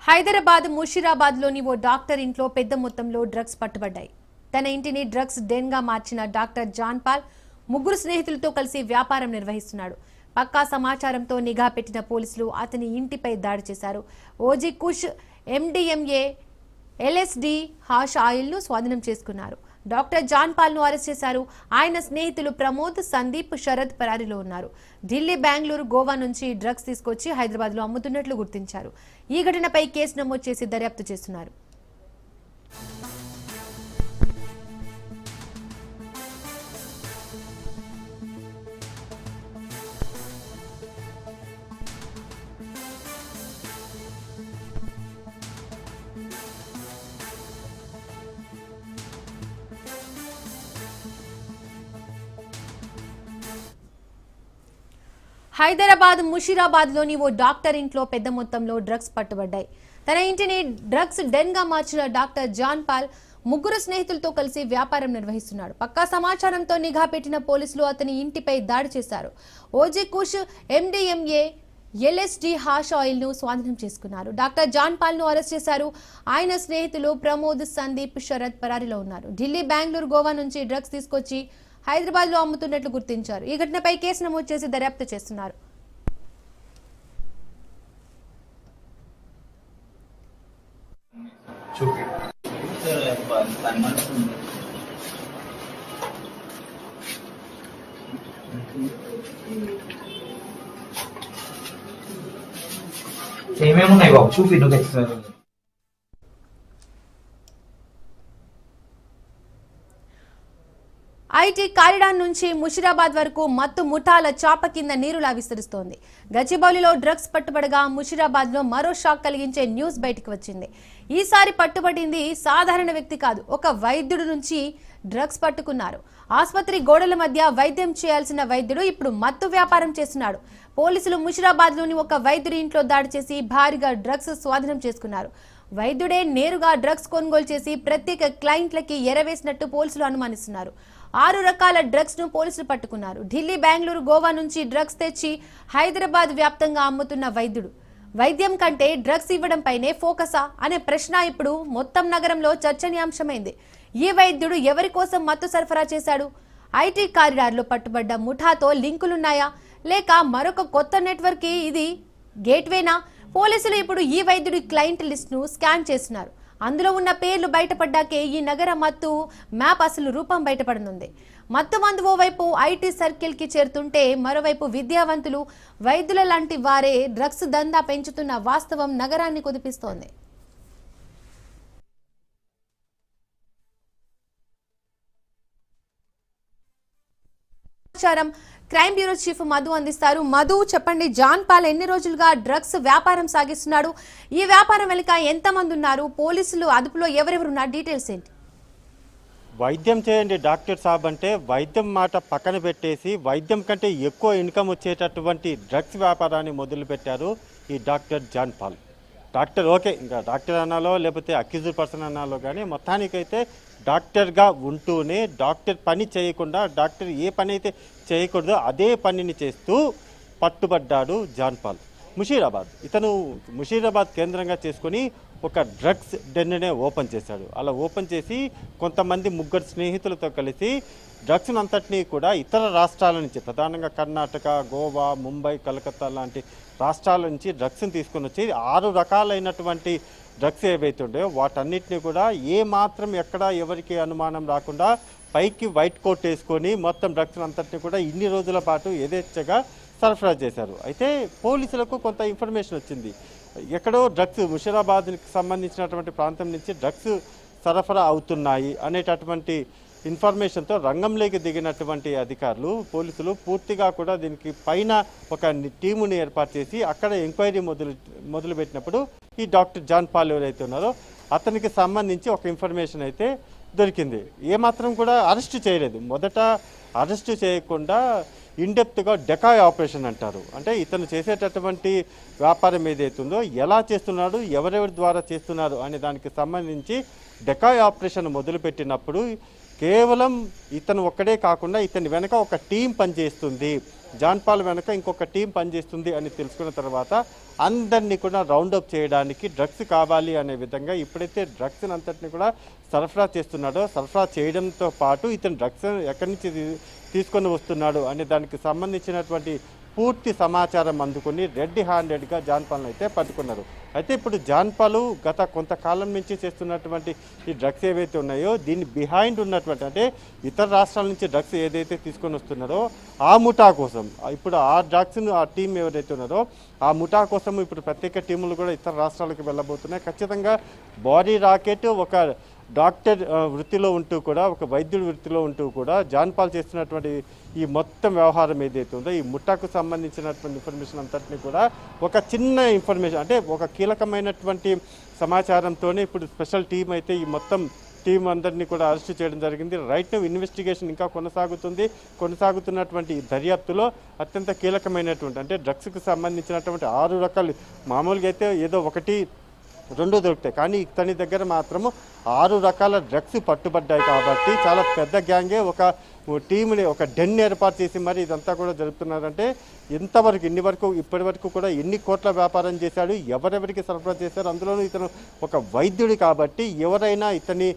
హైదరాబాద్ ముషీరాబాద్లోని ఓ doctor ఇంట్లో పెద్ద మొత్తంలో డ్రగ్స్ పట్టుబడ్డాయి. తన ఇంటిని డ్రగ్స్ డెన్ గా మార్చిన డాక్టర్ జాన్ పాల్ ముగ్గురు స్నేహితులతో కలిసి వ్యాపారం నిర్వహిస్తున్నాడు. పక్కా సమాచారంతో నిఘా పెట్టిన పోలీసులు అతని ఇంటిపై దాడి చేశారు. ఓజీ కుష్, ఎండిఎంఏ, ఎల్ఎస్డి హాష్ ఆయిల్ ను స్వాధీనం చేసుకున్నారు. డాక్టర్ జాన్ పాల్ ను అరెస్ట్ చేశారు. ఆయన స్నేహితులు ప్రమోద్, సందీప్, శరత్ పరారీలో ఉన్నారు. ఢిల్లీ, బెంగళూరు, గోవా నుంచి డ్రగ్స్ తీసుకొచ్చి హైదరాబాద్ లో అమ్ముతున్నట్లు గుర్తించారు. ఈ ఘటనపై కేసు నమోదు చేసి దర్యాప్తు చేస్తున్నారు. హైదరాబాద్ ముషీరాబాద్ లోని ఓ డాక్టర్ ఇంట్లో పెద్ద మొత్తంలో డ్రగ్స్ పట్టుబడ్డాయి. తన ఇంటిని డ్రగ్స్ డెన్ గా మార్చిన డాక్టర్ జాన్ పాల్ ముగ్గురు స్నేహితులతో కలిసి వ్యాపారం నిర్వహిస్తున్నాడు. పక్కా సమాచారంతో నిఘా పెట్టిన పోలీసులు అతని ఇంటిపై దాడి చేశారు. ఓజీ కుష్, ఎండిఎంఏ, ఎల్ఎస్డి హాష్ ఆయిల్ ను స్వాధీనం చేసుకున్నారు. డాక్టర్ జాన్ పాల్ ను అరెస్ట్ చేశారు. ఆయన స్నేహితులు ప్రమోద్, సందీప్, శరత్ పరారీలో ఉన్నారు. ఢిల్లీ, బెంగళూరు, గోవా నుంచి డ్రగ్స్ తీసుకొచ్చి హైదరాబాద్ లో అమ్ముతున్నట్లు గుర్తించారు. ఈ ఘటనపై కేసు నమోదు చేసి దర్యాప్తు చేస్తున్నారు. ఏమేమి ఉన్నాయి బాబు చూపి నువ్వు. ఐటీ కారిడార్ నుంచి ముషీరాబాద్ వరకు మత్తు ముఠాల చాప కింద నీరులా విస్తరిస్తోంది. గచ్చిబౌలిలో డ్రగ్స్ పట్టుబడగా ముషీరాబాద్ లో మరో షాక్ కలిగించే న్యూస్ బయటకు వచ్చింది. ఈసారి పట్టుబడింది సాధారణ వ్యక్తి కాదు, ఒక వైద్యుడి నుంచి డ్రగ్స్ పట్టుకున్నారు. ఆసుపత్రి గోడల మధ్య వైద్యం చేయాల్సిన వైద్యుడు ఇప్పుడు మత్తు వ్యాపారం చేస్తున్నాడు. పోలీసులు ముషీరాబాద్ లోని ఒక వైద్యుడి ఇంట్లో దాడి చేసి భారీగా డ్రగ్స్ స్వాధీనం చేసుకున్నారు. వైద్యుడే నేరుగా డ్రగ్స్ కొనుగోలు చేసి ప్రత్యేక క్లయింట్లకి ఎరవేసినట్టు పోలీసులు అనుమానిస్తున్నారు. 6 రకాల డ్రగ్స్ ను పోలీసులు పట్టుకున్నారు. ఢిల్లీ, బెంగళూరు, గోవా నుంచి డ్రగ్స్ తెచ్చి హైదరాబాద్ వ్యాప్తంగా అమ్ముతున్న వైద్యుడు వైద్యం కంటే డ్రగ్స్ ఇవ్వడంపైనే ఫోకసా అనే ప్రశ్న ఇప్పుడు మొత్తం నగరంలో చర్చనీయాంశమైంది. ఈ వైద్యుడు ఎవరి కోసం మత్తు సరఫరా చేశాడు? ఐటీ కారిడార్లో పట్టుబడ్డ ముఠాతో లింకులున్నాయా, లేక మరొక కొత్త నెట్వర్క్ ఇది గేట్వేనా? పోలీసులు ఇప్పుడు ఈ వైద్యుడి క్లయింట్ లిస్ట్ ను స్కాన్ చేస్తున్నారు. అందులో ఉన్న పేర్లు బయటపడ్డాకే ఈ నగర మత్తు మ్యాప్ అసలు రూపం బయటపడనుంది. మత్తు మందు ఓవైపు ఐటీ సర్కిల్ కి చేరుతుంటే మరోవైపు విద్యావంతులు, వైద్యుల లాంటి వారే డ్రగ్స్ దందా పెంచుతున్న వాస్తవం నగరాన్ని కుదిపిస్తోంది. క్రైమ్ బ్యూరో చీఫ్ మధు అందిస్తారు. మధు, చెప్పండి, జాన్ పాల్ ఎన్ని రోజులుగా డ్రగ్స్ వ్యాపారం సాగిస్తున్నాడు? ఈ వ్యాపారం వెనుక ఎంతమంది ఉన్నారు? పోలీసులు అదుపులో ఎవరెవరున్నారు? డీటెయిల్స్ ఏంటి? వైద్యం చేయండి డాక్టర్ సాబ్ అంటే వైద్యం మాట పక్కన పెట్టేసి వైద్యం కంటే ఎక్కువ ఇన్కమ్ వచ్చేటటువంటి డ్రగ్స్ వ్యాపారాన్ని మొదలుపెట్టారు ఈ doctor John Paul. Doctor okay, ఇంకా డాక్టర్ అనాలో లేకపోతే అక్యూజ్డ్ పర్సన్ అనాలో, కానీ మొత్తానికైతే డాక్టర్గా ఉంటూనే డాక్టర్ పని చేయకుండా, డాక్టర్ ఏ పని అయితే చేయకూడదో అదే పనిని చేస్తూ పట్టుబడ్డాడు జాన్ పాల్. ఇతను ముషీరాబాద్ కేంద్రంగా చేసుకొని ఒక డ్రగ్స్ డెన్నే ఓపెన్ చేశాడు. అలా ఓపెన్ చేసి కొంతమంది ముగ్గురు స్నేహితులతో కలిసి డ్రగ్స్ అంతటినీ కూడా ఇతర రాష్ట్రాల నుంచి, ప్రధానంగా కర్ణాటక, గోవా, ముంబై, కలకత్తా లాంటి రాష్ట్రాల నుంచి డ్రగ్స్ని తీసుకొని వచ్చి 6 రకాలైనటువంటి డ్రగ్స్ ఏవైతే ఉండేవో వాటన్నిటిని కూడా ఏ మాత్రం ఎక్కడ ఎవరికి అనుమానం రాకుండా పైకి వైట్ కోట్ వేసుకొని మొత్తం డ్రగ్స్ అంతటిని కూడా ఇన్ని రోజుల పాటు యథేచ్ఛగా సరఫరా చేశారు. అయితే పోలీసులకు కొంత ఇన్ఫర్మేషన్ వచ్చింది, ఎక్కడో డ్రగ్స్ ముషీరాబాద్కి సంబంధించినటువంటి ప్రాంతం నుంచి డ్రగ్స్ సరఫరా అవుతున్నాయి అనేటటువంటి ఇన్ఫర్మేషన్తో రంగంలోకి దిగినటువంటి అధికారులు, పోలీసులు పూర్తిగా కూడా దీనికి పైన ఒక టీముని ఏర్పాటు చేసి అక్కడ ఎంక్వైరీ మొదలుపెట్టినప్పుడు ఈ డాక్టర్ జాన్ పాల్ ఎవరైతే ఉన్నారో అతనికి సంబంధించి ఒక ఇన్ఫర్మేషన్ అయితే దొరికింది. ఏమాత్రం కూడా అరెస్ట్ చేయలేదు. మొదట అరెస్ట్ చేయకుండా ఇన్డెప్త్గా డెకాయ్ ఆపరేషన్ అంటారు. అంటే ఇతను చేసేటటువంటి వ్యాపారం ఏదైతుందో ఎలా చేస్తున్నాడు, ఎవరెవరి ద్వారా చేస్తున్నారు అనే దానికి సంబంధించి డెకాయ్ ఆపరేషన్ మొదలుపెట్టినప్పుడు కేవలం ఇతను ఒక్కడే కాకుండా ఇతని వెనక ఒక టీం పనిచేస్తుంది, జాన్ పాల్ వెనక ఇంకొక టీం పనిచేస్తుంది అని తెలుసుకున్న తర్వాత అందరినీ కూడా రౌండప్ చేయడానికి డ్రగ్స్ కావాలి అనే విధంగా ఇప్పుడైతే డ్రగ్స్ అంతటిని కూడా సరఫరా చేస్తున్నాడో, సరఫరా చేయడంతో పాటు ఇతను డ్రగ్స్ ఎక్కడి నుంచి తీసుకొని వస్తున్నాడు అనే దానికి సంబంధించినటువంటి పూర్తి సమాచారం అందుకుని రెడ్ హ్యాండెడ్గా జాన్ పాల్ను అయితే పట్టుకున్నారు. అయితే ఇప్పుడు జాన్ పాల్ గత కొంతకాలం నుంచి చేస్తున్నటువంటి ఈ డ్రగ్స్ ఏవైతే ఉన్నాయో దీన్ని బిహైండ్ ఉన్నటువంటి అంటే ఇతర రాష్ట్రాల నుంచి డ్రగ్స్ ఏదైతే తీసుకొని వస్తున్నారో ఆ ముఠా కోసం ఇప్పుడు ఆ డ్రగ్స్ను ఆ టీం ఎవరైతే ఉన్నారో ఆ ముఠా కోసం ఇప్పుడు ప్రత్యేక టీములు కూడా ఇతర రాష్ట్రాలకు వెళ్ళబోతున్నాయి. ఖచ్చితంగా బాడీ రాకెట్ ఒక డాక్టర్ వృత్తిలో ఉంటూ కూడా, ఒక వైద్యుడి వృత్తిలో ఉంటూ కూడా జాన్ పాల్ చేస్తున్నటువంటి ఈ మొత్తం వ్యవహారం ఏదైతే ఉందో ఈ ముఠాకు సంబంధించినటువంటి ఇన్ఫర్మేషన్ అంతటిని కూడా ఒక చిన్న ఇన్ఫర్మేషన్ అంటే ఒక కీలకమైనటువంటి సమాచారంతోనే ఇప్పుడు స్పెషల్ టీం అయితే ఈ మొత్తం టీం అందరినీ కూడా అరెస్ట్ చేయడం జరిగింది. రైట్ నౌ ఇన్వెస్టిగేషన్ ఇంకా కొనసాగుతున్నటువంటి దర్యాప్తులో అత్యంత కీలకమైనటువంటి అంటే డ్రగ్స్కి సంబంధించినటువంటి 6 రకాలు మామూలుగా అయితే ఏదో 1-2 దొరుకుతాయి, కానీ ఇతని దగ్గర మాత్రము 6 రకాల డ్రగ్స్ పట్టుబడ్డాయి. కాబట్టి చాలా పెద్ద గ్యాంగే ఒక టీంని ఒక డెన్ ఏర్పాటు చేసి మరి ఇదంతా కూడా జరుపుతున్నారంటే ఇన్ని వరకు ఇప్పటి వరకు కూడా ఎన్ని కోట్ల వ్యాపారం చేశాడు, ఎవరెవరికి సరఫరా చేశారు, అందులోనూ ఇతను ఒక వైద్యుడి కాబట్టి ఎవరైనా ఇతని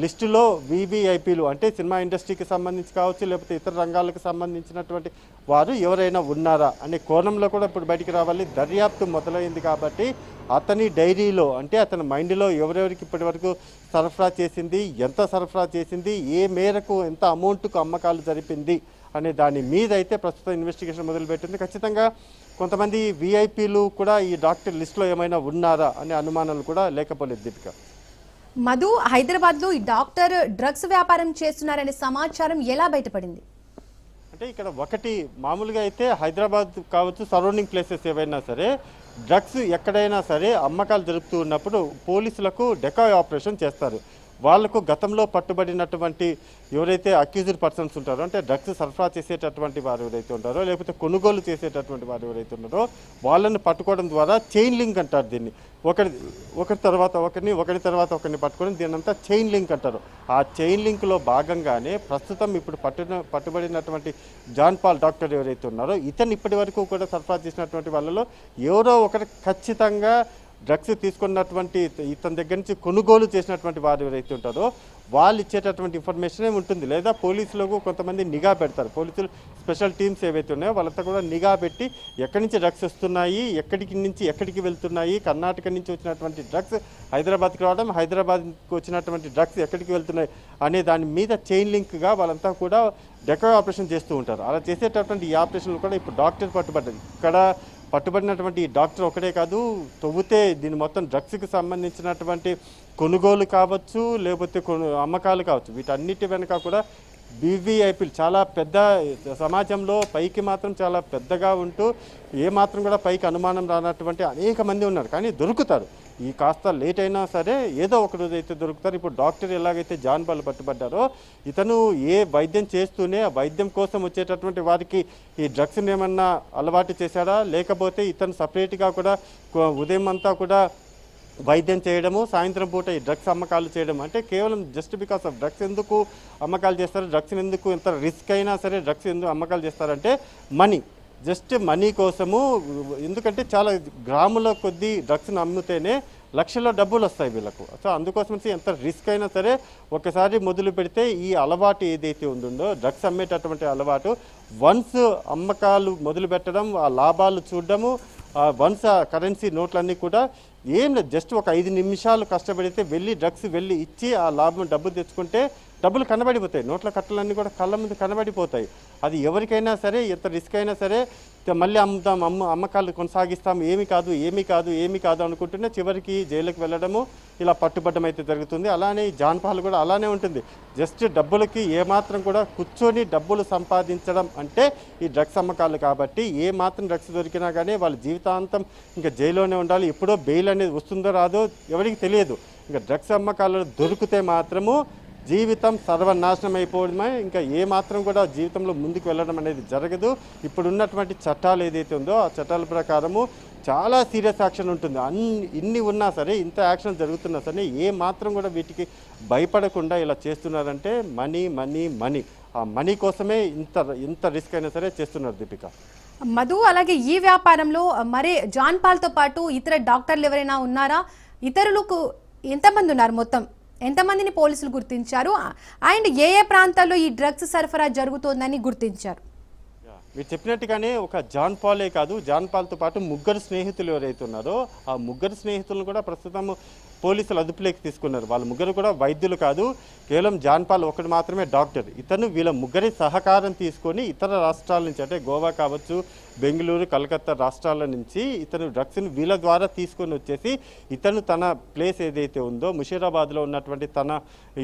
లిస్టులో వీవీఐపీలు అంటే సినిమా ఇండస్ట్రీకి సంబంధించి కావచ్చు, లేకపోతే ఇతర రంగాలకు సంబంధించినటువంటి వారు ఎవరైనా ఉన్నారా అనే కోణంలో కూడా ఇప్పుడు బయటికి రావాలి. దర్యాప్తు మొదలైంది కాబట్టి అతని డైరీలో అంటే అతని మైండ్లో ఎవరెవరికి ఇప్పటి వరకు సరఫరా చేసింది, ఎంత సరఫరా చేసింది, ఏ మేరకు ఎంత అమౌంట్కు అమ్మకాలు జరిపింది అనే దాని మీద అయితే ప్రస్తుతం ఇన్వెస్టిగేషన్ మొదలుపెట్టింది. ఖచ్చితంగా కొంతమంది వీఐపీలు కూడా ఈ డాక్టర్ లిస్టులో ఏమైనా ఉన్నారా అనే అనుమానాలు కూడా లేకపోలేదు. దీపిక, మధు, హైదరాబాద్లో ఈ డాక్టర్ డ్రగ్స్ వ్యాపారం చేస్తున్నారనే సమాచారం ఎలా బయటపడింది? అంటే ఇక్కడ ఒకటి మామూలుగా అయితే హైదరాబాద్ కావచ్చు, సరౌండింగ్ ప్లేసెస్ ఏవైనా సరే డ్రగ్స్ ఎక్కడైనా సరే అమ్మకాలు జరుపుతూ ఉన్నప్పుడు పోలీసులకు డెకాయ్ ఆపరేషన్ చేస్తారు. వాళ్లకు గతంలో పట్టుబడినటువంటి ఎవరైతే అక్యూజ్డ్ పర్సన్స్ ఉంటారో అంటే డ్రగ్స్ సరఫరా చేసేటటువంటి వారు ఎవరైతే ఉంటారో లేకపోతే కొనుగోలు చేసేటటువంటి వారు ఎవరైతే ఉన్నారో వాళ్ళని పట్టుకోవడం ద్వారా చైన్ లింక్ అంటారు దీన్ని. ఒకరి తర్వాత ఒకరిని పట్టుకోవడం దీన్నంతా చైన్ లింక్ అంటారు. ఆ చైన్ లింక్లో భాగంగానే ప్రస్తుతం ఇప్పుడు పట్టుబడినటువంటి జాన్ పాల్ డాక్టర్ ఎవరైతే ఉన్నారో ఇతను ఇప్పటి వరకు కూడా సరఫరా చేసినటువంటి వాళ్ళలో ఎవరో ఒకరు ఖచ్చితంగా డ్రగ్స్ తీసుకున్నటువంటి ఇతని దగ్గర నుంచి కొనుగోలు చేసినటువంటి వారు ఎవరైతే ఉంటారో వాళ్ళు ఇచ్చేటటువంటి ఇన్ఫర్మేషనే ఉంటుంది. లేదా పోలీసులకు కొంతమంది నిఘా పెడతారు. పోలీసులు స్పెషల్ టీమ్స్ ఏవైతే ఉన్నాయో వాళ్ళంతా కూడా నిఘా పెట్టి ఎక్కడి నుంచి డ్రగ్స్ వస్తున్నాయి, ఎక్కడికి వెళ్తున్నాయి, కర్ణాటక నుంచి వచ్చినటువంటి డ్రగ్స్ హైదరాబాద్కి రావడం, హైదరాబాద్కి వచ్చినటువంటి డ్రగ్స్ ఎక్కడికి వెళ్తున్నాయి అనే దాని మీద చైన్ లింక్గా వాళ్ళంతా కూడా డెకాయ్ ఆపరేషన్ చేస్తూ ఉంటారు. అలా చేసేటటువంటి ఈ ఆపరేషన్లు కూడా ఇప్పుడు డాక్టర్ పట్టుబడ్డారు. ఇక్కడ పట్టుబడినటువంటి డాక్టర్ ఒకటే కాదు, తవ్వుతే దీని మొత్తం డ్రగ్స్కి సంబంధించినటువంటి కొనుగోలు కావచ్చు, లేకపోతే అమ్మకాలు కావచ్చు, వీటన్నిటి వెనుక కూడా బీవీఐపీలు చాలా పెద్ద సమాజంలో పైకి మాత్రం చాలా పెద్దగా ఉంటూ ఏమాత్రం కూడా పైకి అనుమానం రానటువంటి అనేక మంది ఉన్నారు. కానీ దొరుకుతారు. ఈ కాస్త లేట్ అయినా సరే ఏదో ఒక రోజు అయితే దొరుకుతారు. ఇప్పుడు డాక్టర్ ఎలాగైతే జాన్ పాల్ పట్టుబడ్డారో ఇతను ఏ వైద్యం చేస్తూనే ఆ వైద్యం కోసం వచ్చేటటువంటి వారికి ఈ డ్రగ్స్ని ఏమన్నా అలవాటు చేశాడా, లేకపోతే ఇతను సపరేట్గా కూడా ఉదయం అంతా కూడా వైద్యం చేయడము, సాయంత్రం పూట ఈ డ్రగ్స్ అమ్మకాలు చేయడం అంటే కేవలం జస్ట్ బికాస్ ఆఫ్ డ్రగ్స్ ఎందుకు అమ్మకాలు చేస్తారు, డ్రగ్స్ ఎందుకు ఎంత రిస్క్ అయినా సరే డ్రగ్స్ ఎందుకు అమ్మకాలు చేస్తారంటే జస్ట్ మనీ కోసము. ఎందుకంటే చాలా గ్రాముల కొద్దీ డ్రగ్స్ని అమ్మితేనే లక్షల డబ్బులు వస్తాయి వీళ్ళకు. సో అందుకోసం ఎంత రిస్క్ అయినా సరే ఒకసారి మొదలు పెడితే ఈ అలవాటు ఏదైతే ఉందో డ్రగ్స్ అమ్మేటటువంటి అలవాటు వన్స్ అమ్మకాలు మొదలు పెట్టడం, ఆ లాభాలు చూడడము, వన్స్ ఆ కరెన్సీ నోట్లన్నీ కూడా ఏం లేదు, జస్ట్ ఒక 5 నిమిషాలు కష్టపడితే డ్రగ్స్ వెళ్ళి ఇచ్చి ఆ లాభం డబ్బు తెచ్చుకుంటే డబ్బులు కనబడిపోతాయి, నోట్ల కట్టలన్నీ కూడా కళ్ళ ముందు కనబడిపోతాయి. అది ఎవరికైనా సరే ఎంత రిస్క్ అయినా సరే మళ్ళీ అమ్ముతాం, అమ్మకాలు కొనసాగిస్తాం, ఏమీ కాదు అనుకుంటూనే చివరికి జైలుకి వెళ్ళడము, ఇలా పట్టుబడ్డం అయితే జరుగుతుంది. అలానే ఈ జాన్ పాల్ కూడా అలానే ఉంటుంది. జస్ట్ డబ్బులకి ఏమాత్రం కూడా కూర్చొని డబ్బులు సంపాదించడం అంటే ఈ డ్రగ్స్ అమ్మకాలు. కాబట్టి ఏమాత్రం డ్రగ్స్ దొరికినా కానీ వాళ్ళు జీవితాంతం ఇంకా జైల్లోనే ఉండాలి. ఎప్పుడో బెయిల్ అనేది వస్తుందో రాదో ఎవరికి తెలియదు. ఇంకా డ్రగ్స్ అమ్మకాలు దొరికితే మాత్రము జీవితం సర్వనాశనం అయిపోవడమే, ఇంకా ఏమాత్రం కూడా జీవితంలో ముందుకు వెళ్ళడం అనేది జరగదు. ఇప్పుడున్నటువంటి చట్టాలు ఏదైతే ఉందో ఆ చట్టాల ప్రకారము చాలా సీరియస్ యాక్షన్ ఉంటుంది. ఇన్ని ఉన్నా సరే, ఇంత యాక్షన్ జరుగుతున్నా సరే ఏ మాత్రం కూడా వీటికి భయపడకుండా ఇలా చేస్తున్నారంటే మనీ మనీ మనీ. ఆ మనీ కోసమే ఇంత రిస్క్ అయినా సరే చేస్తున్నారు దీపిక. మధు, అలాగే ఈ వ్యాపారంలో మరి జాన్ పాల్తో పాటు ఇతర డాక్టర్లు ఎవరైనా ఉన్నారా? ఇతరులకు ఎంతమంది ఉన్నారు? మొత్తం ఎంతమందిని పోలీసులు గుర్తించారు? అండ్ ఏ ప్రాంతాల్లో ఈ డ్రగ్స్ సరఫరా జరుగుతోందని గుర్తించారు? మీరు చెప్పినట్టుగానే ఒక జాన్ పాలే కాదు, జాన్ పాల్తో పాటు ముగ్గురు స్నేహితులు ఎవరైతే ఉన్నారో ఆ ముగ్గురు స్నేహితులను కూడా ప్రస్తుతం పోలీసులు అదుపులోకి తీసుకున్నారు. వాళ్ళ ముగ్గురు కూడా వైద్యులు కాదు, కేవలం జాన్ పాల్ ఒకటి మాత్రమే డాక్టర్. ఇతను వీళ్ళ ముగ్గురి సహకారం తీసుకొని ఇతర రాష్ట్రాల నుంచి, అంటే గోవా కావచ్చు, బెంగళూరు, కలకత్తా రాష్ట్రాల నుంచి ఇతను డ్రగ్స్ని వీళ్ళ ద్వారా తీసుకొని వచ్చేసి ఇతను తన ప్లేస్ ఏదైతే ఉందో ముషీరాబాద్లో ఉన్నటువంటి తన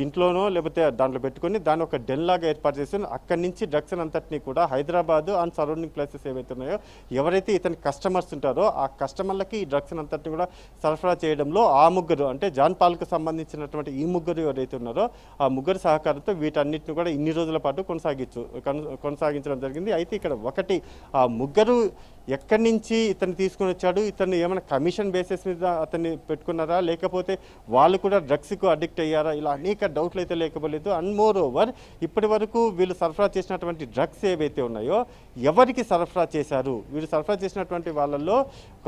ఇంట్లోనో లేకపోతే దాంట్లో పెట్టుకొని దాన్ని ఒక డెన్ లాగా ఏర్పాటు చేసి అక్కడి నుంచి డ్రగ్స్ అంతటినీ కూడా హైదరాబాద్ అండ్ సరౌండింగ్ ప్లేసెస్ ఏవైతే ఉన్నాయో ఎవరైతే ఇతని కస్టమర్స్ ఉంటారో ఆ కస్టమర్లకి ఈ డ్రగ్స్ అంతటిని కూడా సరఫరా చేయడంలో ఆ ముగ్గురు, అంటే జాన్ పాల్కు సంబంధించినటువంటి ఈ ముగ్గురు ఎవరైతే ఉన్నారో ఆ ముగ్గురు సహకారంతో వీటన్నిటిని కూడా ఇన్ని రోజుల పాటు కొనసాగించడం జరిగింది. అయితే ఇక్కడ ఒకటి, ఆ ముగ్గురు ఎక్కడి నుంచి ఇతను తీసుకుని వచ్చాడు, ఇతను ఏమైనా కమిషన్ బేసిస్ మీద అతన్ని పెట్టుకున్నారా, లేకపోతే వాళ్ళు కూడా డ్రగ్స్కు అడిక్ట్ అయ్యారా, ఇలా అనేక డౌట్లు అయితే లేకపోలేదు. అండ్ మోర్ ఓవర్ ఇప్పటి వరకు వీళ్ళు సరఫరా చేసినటువంటి డ్రగ్స్ ఏవైతే ఉన్నాయో ఎవరికి సరఫరా చేశారు, వీళ్ళు సరఫరా చేసినటువంటి వాళ్ళల్లో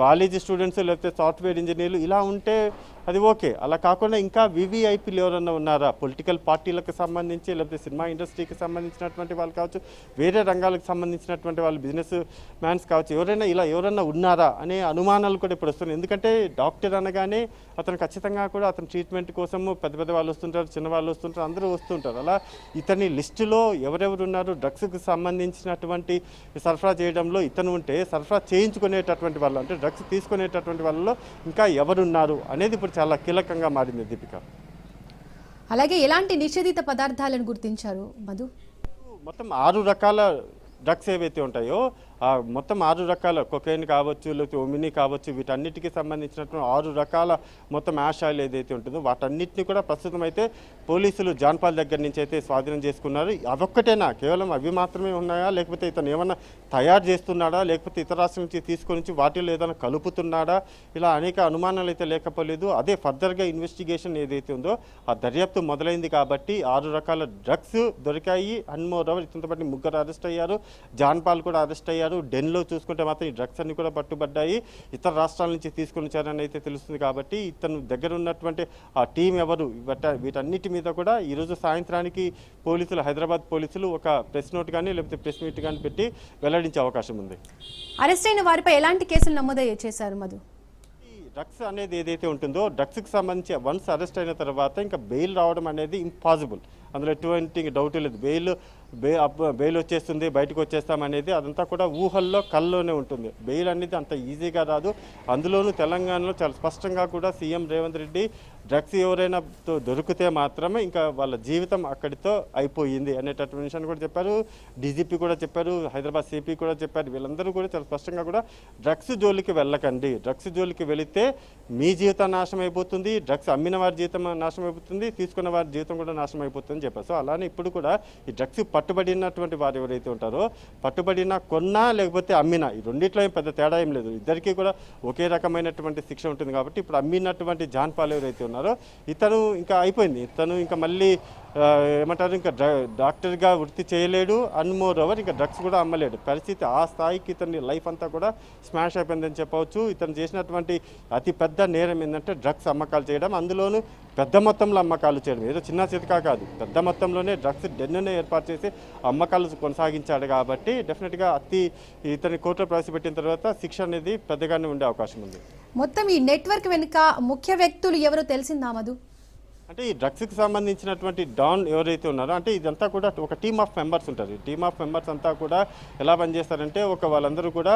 కాలేజీ స్టూడెంట్స్ లేకపోతే సాఫ్ట్వేర్ ఇంజనీర్లు ఇలా ఉంటే అది ఓకే. అలా కాకుండా ఇంకా వివిఐపీలు ఎవరన్నా ఉన్నారా, పొలిటికల్ పార్టీలకు సంబంధించి లేకపోతే సినిమా ఇండస్ట్రీకి సంబంధించినటువంటి వాళ్ళు కావచ్చు, వేరే రంగాలకు సంబంధించినటువంటి వాళ్ళు, బిజినెస్ మ్యాన్స్ కావచ్చు, ఎవరన్నా ఉన్నారా అనే అనుమానాలు కూడా ఇప్పుడు వస్తున్నాయి. ఎందుకంటే డాక్టర్ అనగానే అతను ఖచ్చితంగా కూడా అతని ట్రీట్మెంట్ కోసము పెద్ద పెద్ద వాళ్ళు వస్తుంటారు, చిన్న వాళ్ళు వస్తుంటారు, అందరూ వస్తుంటారు. అలా ఇతని లిస్టులో ఎవరెవరు ఉన్నారు, డ్రగ్స్కి సంబంధించినటువంటి సరఫరా చేయడంలో ఇతను ఉంటే సరఫరా చేయించుకునేటటువంటి వాళ్ళు, అంటే డ్రగ్స్ తీసుకునేటటువంటి వాళ్ళలో ఇంకా ఎవరున్నారు అనేది ఇప్పుడు చాలా కీలకంగా మారింది దీపిక. అలాగే ఎలాంటి నిషేధిత పదార్థాలను గుర్తించారు మధు? మొత్తం 6 రకాల డ్రగ్స్ ఏవైతే ఉంటాయో మొత్తం 6 రకాల కొకైన్ కావచ్చు, లేకపోతే ఒమిని కావచ్చు, వీటన్నిటికీ సంబంధించినటువంటి 6 రకాల మొత్తం యాష్ ఆయిల్ ఏదైతే ఉంటుందో వాటన్నిటిని కూడా ప్రస్తుతం అయితే పోలీసులు జాన్ పాల్ దగ్గర నుంచి అయితే స్వాధీనం చేసుకున్నారు. అవొక్కటేనా, కేవలం అవి మాత్రమే ఉన్నాయా, లేకపోతే ఇతను ఏమన్నా తయారు చేస్తున్నాడా, లేకపోతే ఇతర రాష్ట్రం నుంచి తీసుకొని వాటిలో ఏదైనా కలుపుతున్నాడా, ఇలా అనేక అనుమానాలు అయితే లేకపోలేదు. అదే ఫర్దర్గా ఇన్వెస్టిగేషన్ ఏదైతే ఉందో ఆ దర్యాప్తు మొదలైంది కాబట్టి 6 రకాల డ్రగ్స్ దొరికాయి. అండ్ మోర్ ఓవర్ ఇతనితో పాటు ముగ్గురు అరెస్ట్ అయ్యారు, జాన్ పాల్ కూడా అరెస్ట్ అయ్యారు. డెన్లో చూసుకుంటే మాత్రం ఈ డ్రగ్స్ అన్ని కూడా పట్టుబడ్డాయి, ఇతర రాష్ట్రాల నుంచి తీసుకొని వచ్చారని అయితే తెలుస్తుంది. కాబట్టి ఇతను దగ్గర ఉన్నటువంటి ఆ టీం ఎవరు, వీటన్నిటి మీద కూడా ఈరోజు సాయంత్రానికి పోలీసులు, హైదరాబాద్ పోలీసులు ఒక ప్రెస్ నోట్ కానీ లేకపోతే ప్రెస్ మీట్ కానీ పెట్టి వెల్లడించే అవకాశం ఉంది. అరెస్ట్ అయిన వారిపై ఎలాంటి కేసులు నమోదు చేశారు మధు? డ్రగ్స్ అనేది ఏదైతే ఉంటుందో డ్రగ్స్కి సంబంధించి వన్స్ అరెస్ట్ అయిన తర్వాత ఇంకా బెయిల్ రావడం అనేది ఇంపాసిబుల్, అందులో ఎటువంటి డౌట్ లేదు. బెయిల్ వచ్చేస్తుంది, బయటకు వచ్చేస్తామనేది అదంతా కూడా ఊహల్లో కల్లోనే ఉంటుంది. బెయిల్ అనేది అంత ఈజీగా రాదు. అందులోనూ తెలంగాణలో చాలా స్పష్టంగా కూడా సీఎం రేవంత్ రెడ్డి డ్రగ్స్ ఎవరైనా దొరికితే మాత్రమే ఇంకా వాళ్ళ జీవితం అక్కడితో అయిపోయింది అనేటటువంటి విషయాన్ని కూడా చెప్పారు. డీజీపీ కూడా చెప్పారు, హైదరాబాద్ సిపి కూడా చెప్పారు. వీళ్ళందరూ కూడా చాలా స్పష్టంగా కూడా డ్రగ్స్ జోలికి వెళ్ళకండి, డ్రగ్స్ జోలికి వెళితే మీ జీవితం నాశనం అయిపోతుంది, డ్రగ్స్ అమ్మిన వారి జీవితం నాశనం అయిపోతుంది, తీసుకున్న వారి జీవితం కూడా నాశనం అయిపోతుందని చెప్పారు. సో అలానే ఇప్పుడు కూడా ఈ డ్రగ్స్ పట్టుబడినటువంటి వారు ఎవరైతే ఉంటారో, పట్టుబడినా, కొన్నా లేకపోతే అమ్మినా, ఈ రెండిట్లో పెద్ద తేడా ఏం లేదు, ఇద్దరికీ కూడా ఒకే రకమైనటువంటి శిక్ష ఉంటుంది. కాబట్టి ఇప్పుడు అమ్మినటువంటి జాన్ పాల్ ఎవరైతే ఉన్నారో ఇతను ఇంకా అయిపోయింది, ఇతను ఇంకా మళ్ళీ ఏమంటారు, ఇంకా డాక్టర్గా వృత్తి చేయలేడు. అండ్ మోర్ ఓవర్ ఇంకా డ్రగ్స్ కూడా అమ్మలేడు. పరిస్థితి ఆ స్థాయికి ఇతని లైఫ్ అంతా కూడా స్మాష్ అయిపోయిందని చెప్పవచ్చు. ఇతను చేసినటువంటి అతి పెద్ద నేరం ఏంటంటే డ్రగ్స్ అమ్మకాలు చేయడం, అందులోనూ పెద్ద మొత్తంలో అమ్మకాలు చేయడం. ఏదో చిన్న చితకా కాదు, పెద్ద మొత్తంలోనే డ్రగ్స్ డెన్నునే ఏర్పాటు చేసి అమ్మకాలు కొనసాగించాడు. కాబట్టి డెఫినెట్గా ఇతని కోర్టులో ప్రవేశపెట్టిన తర్వాత శిక్ష అనేది పెద్దగానే ఉండే అవకాశం ఉంది. మొత్తం ఈ నెట్వర్క్ వెనుక ముఖ్య వ్యక్తులు ఎవరో తెలిసిందా మధు? అంటే ఈ డ్రగ్స్కి సంబంధించినటువంటి డాన్ ఎవరైతే ఉన్నారో, అంటే ఇదంతా కూడా ఒక టీమ్ ఆఫ్ మెంబర్స్ ఉంటారు. టీమ్ ఆఫ్ మెంబర్స్ అంతా కూడా ఎలా పనిచేస్తారంటే వాళ్ళందరూ కూడా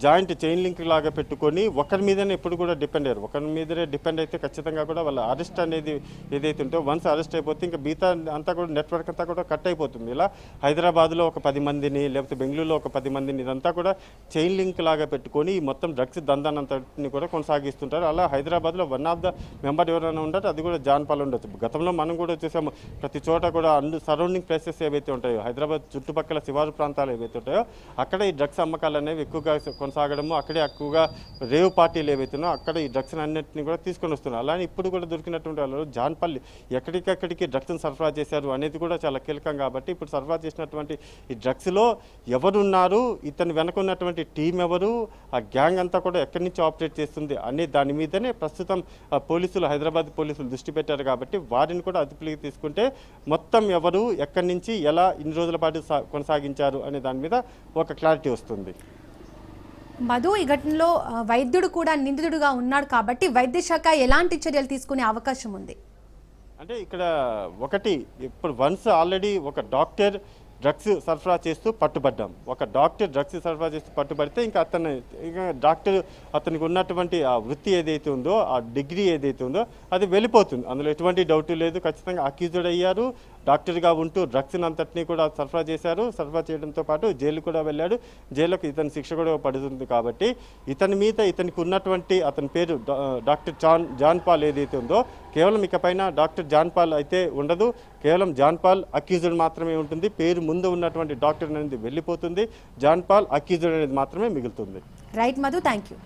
జాయింట్ చైన్ లింక్ లాగా పెట్టుకొని ఒకరి మీదనే ఎప్పుడు కూడా డిపెండ్ అయ్యారు. ఒకరి మీదనే డిపెండ్ అయితే ఖచ్చితంగా కూడా వాళ్ళ అరెస్ట్ అనేది ఏదైతే ఉందో వన్స్ అరెస్ట్ అయిపోతే ఇంకా మిగతా అంతా కూడా నెట్వర్క్ అంతా కూడా కట్ అయిపోతుంది. ఇలా హైదరాబాద్లో ఒక 10 మందిని లేకపోతే బెంగళూరులో ఒక 10 మందిని ఇదంతా కూడా చైన్ లింక్ లాగా పెట్టుకొని మొత్తం డ్రగ్స్ దందానంతటిని కూడా కొనసాగిస్తుంటారు. అలా హైదరాబాద్లో వన్ ఆఫ్ ద మెంబర్ ఎవరైనా ఉంటారు, అది కూడా జాన్ పాల్ ఉండొచ్చు. గతంలో మనం కూడా చూసాము, ప్రతి చోట కూడా సరౌండింగ్ ప్లేసెస్ ఏవైతే ఉంటాయో, హైదరాబాద్ చుట్టుపక్కల శివారు ప్రాంతాలు ఏవైతే ఉంటాయో అక్కడ ఈ డ్రగ్స్ అమ్మకాలు అనేవి ఎక్కువగా కొనసాగడము, అక్కడే ఎక్కువగా రేవ్ పార్టీలు ఏవైతున్నాయో అక్కడ ఈ డ్రగ్స్ అన్నింటినీ కూడా తీసుకొని వస్తున్నారు. అలానే ఇప్పుడు కూడా దొరికినటువంటి వాళ్ళు జాన్పల్లి ఎక్కడికెక్కడికి డ్రగ్స్ని సరఫరా చేశారు అనేది కూడా చాలా కీలకం. కాబట్టి ఇప్పుడు సరఫరా చేసినటువంటి ఈ డ్రగ్స్లో ఎవరున్నారు, ఇతను వెనక ఉన్నటువంటి టీం ఎవరు, ఆ గ్యాంగ్ అంతా కూడా ఎక్కడి నుంచి ఆపరేట్ చేస్తుంది అనే దాని మీదనే ప్రస్తుతం పోలీసులు, హైదరాబాద్ పోలీసులు దృష్టి పెట్టారు. కాబట్టి వారిని కూడా అదుపులోకి తీసుకుంటే మొత్తం ఎవరు, ఎక్కడి నుంచి, ఎలా, ఇన్ని రోజుల పాటు కొనసాగించారు అనే దాని మీద ఒక క్లారిటీ వస్తుంది. మధు, ఈ ఘటనలో వైద్యుడు కూడా నిందితుడుగా ఉన్నాడు కాబట్టి వైద్య శాఖ ఎలాంటి చర్యలు తీసుకునే అవకాశం ఉంది? అంటే ఇక్కడ ఒకటి, ఇప్పుడు వన్స్ ఆల్రెడీ ఒక డాక్టర్ డ్రగ్స్ సరఫరా చేస్తూ పట్టుబడ్డాం. ఒక డాక్టర్ డ్రగ్స్ సరఫరా చేస్తూ పట్టుబడితే ఇంకా డాక్టర్ అతనికి ఉన్నటువంటి ఆ వృత్తి ఏదైతే ఉందో, ఆ డిగ్రీ ఏదైతే ఉందో అది వెళ్ళిపోతుంది. అందులో ఎటువంటి డౌట్ లేదు. ఖచ్చితంగా అక్యూజ్డ్ అయ్యారు. డాక్టర్గా ఉంటూ డ్రగ్స్ని అంతటినీ కూడా సరఫరా చేశారు. సరఫరా చేయడంతో పాటు జైలు కూడా వెళ్ళాడు. జైలుకు ఇతని శిక్ష కూడా పడుతుంది. కాబట్టి ఇతని మీద, ఇతనికి ఉన్నటువంటి అతని పేరు డాక్టర్ జాన్ పాల్ ఏదైతే ఉందో, కేవలం ఇకపైన డాక్టర్ జాన్ పాల్ అయితే ఉండదు. కేవలం జాన్ పాల్ అక్యూజ్డ్ మాత్రమే ఉంటుంది. పేరు ముందు ఉన్నటువంటి డాక్టర్ అనేది వెళ్ళిపోతుంది. జాన్ పాల్ అక్యూజ్డ్ అనేది మాత్రమే మిగులుతుంది. Right Madhu, thank you.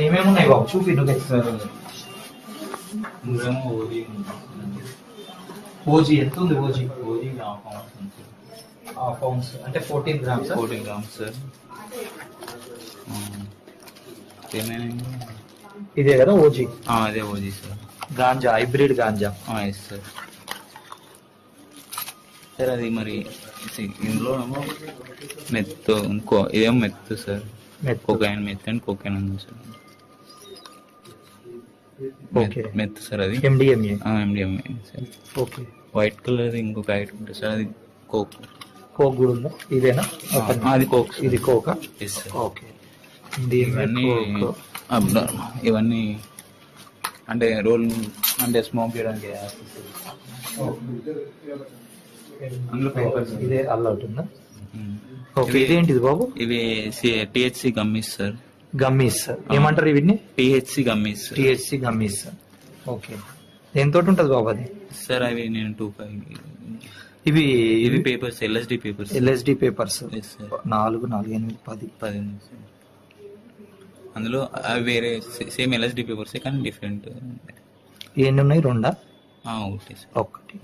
ఏమేమి ఉన్నాయి బాబు చూపి నువ్వు సార్ నువ్వేమో ఓజీ ఎంత ఉంది? ఓజీ ఓజీ హాఫ్ పౌండ్స్ అంటే 14 గ్రామ్స్. 14 grams sir. ఏమైనా ఇదే కదా ఓజీ? అదే OG sir. Ganja, hybrid ganja. Yes sir. Sir అది మరి ఇందులో మెత్తు, ఇంకో ఇదేమో meth sir. Cocaine, meth and cocaine ఉంది సార్. Meth sir. అది MDMA. MDMA sir. Okay. White colour ఇంకొక ఐటమ్ ఉంటుంది సార్, అది కోక్. కోక్ కూడా ఉందా? ఇదేనా? అది కోక్. ఇది కోకా? Yes sir. ఓకే. ఇవన్నీ అంటే రోల్ అంటే స్మోక్ చేయడానికి అందులో పేపర్స్. ఇదే అల్లౌట్ ఉందా? ఓకే. ఇదేంటిది బాబు? ఇవి టిహెచ్సి గమ్మీస్ సార్. గమ్మీస్ ఏమంటారు వీటిని? THC gummies. THC gummies. Okay. దేంతో ఉంటుంది బాబు అది? సార్ అవి నేను 25. ఇవి ఇవి papers, LSD papers. LSD papers. 4, 8, 10. 10 అందులో అవి వేరే సేమ్ ఎల్ఎస్డి పేపర్సే కానీ డిఫరెంట్. ఎన్ని ఉన్నాయి? 2? ఒకటి సార్. ఒకటి.